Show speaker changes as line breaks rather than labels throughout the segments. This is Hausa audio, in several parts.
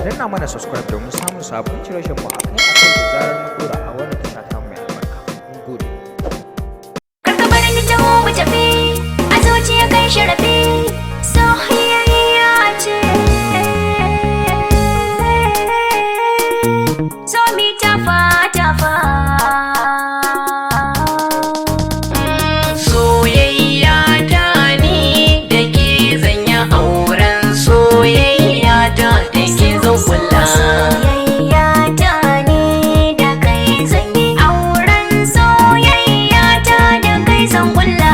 danna mana subscribe domin samun sabbin shirye-shiryen mu akai-akai da zarar mun dora a wannan tasha ta mai albarka. Mun gode.
Karka bar ni taho mu tafi, a zuciya kai sharafi, soyayya ce. So mi tafa tafa.
Soyayya ta ni da ke zanya auren soyayya ta da ke zan kula.
Soyayya ta ni da kai zan yi auren soyayya ta da kai zan kula.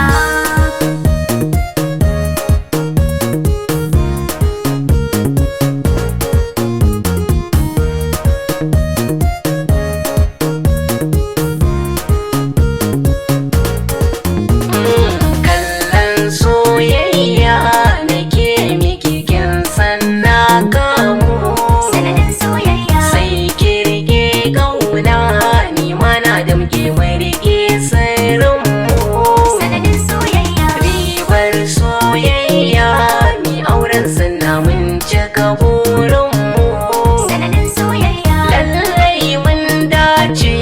Kallon soyayya nake miki kin san na kamu.
Sanadin soyayya.
Sai ki rike kauna ni mana da muke mai rike sirrinmu.
Sanadin soyayya.
Ribar soyayya mi auren sunna mun cika burinmu.
Sanadin soyayya.
Lallai mun dace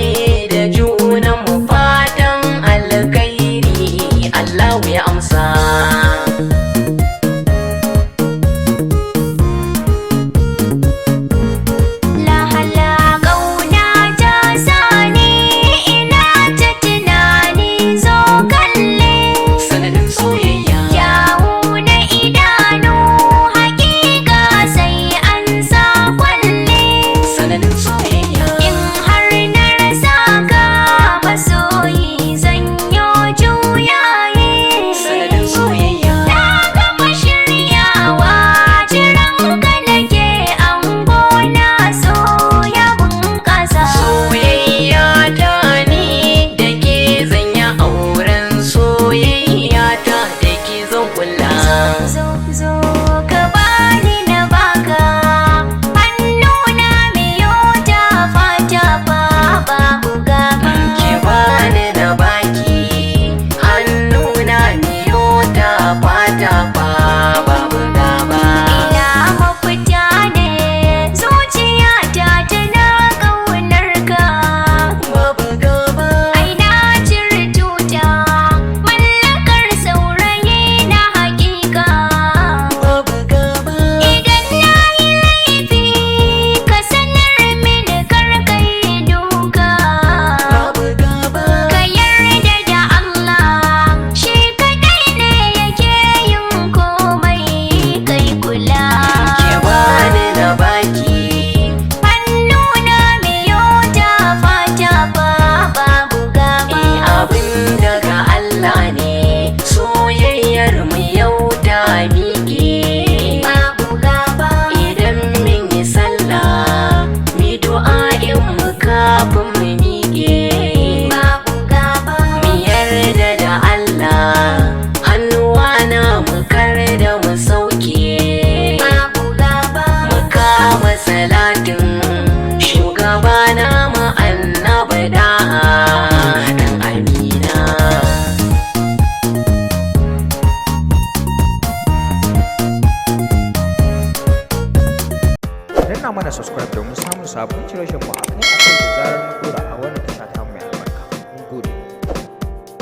da junanmu fatan alkhairi Allahu ya amsa.
Lahala ƙauna ta sani ina ta tunani zo kalle.
Sanadin soyayya.
Kyawu na idanu hakika sai an sa kwalle.
Sanadin soyayya.
In har na rasa ka masoyi zan yo juyaye.
Sanadin soyayya.
Na gama shiryawa jiran ka nake ango na so ya bunƙasa.
Soyayya ta ni da ke zanya auren soyayya ta da ke zan kula.
Zo zo ka bani na baka hannu na miyo ta fata ba babu gaba.
Ki bani da baki hannuna miyo ta fata ba babu gaba.
Ina mafita ne zuciyata tana ƙaunar ka.
Babu gaba.
Ai na cire tuta mallakar saurayi na hakika.
Babu gaba.
Idan na yi laifi ka sanar mini kar ka yi duka.
Babu gaba.
Ka yarda da Allah shi kaɗai ne yake yin komai kai kula.
Ki bani da baki
Hannu na miyo ta fata ba babu gaba.
abin daga Allah ne soyayyar mu yau ta miƙe.
Babu gaba.
Idan mun yi sallah mi du'a'in mu kafin mu miƙe.
Babu gaba.
Mu yarda da Allah hannuwa na mu kar da mu sauke.
Babu gaba.
Mu kama salatin shugaba na mu Annabi da dan Amina.
Danna mana subscribe domin samun sabbin shirye-shiryen mu akai-akai da zarar mun dora a wannan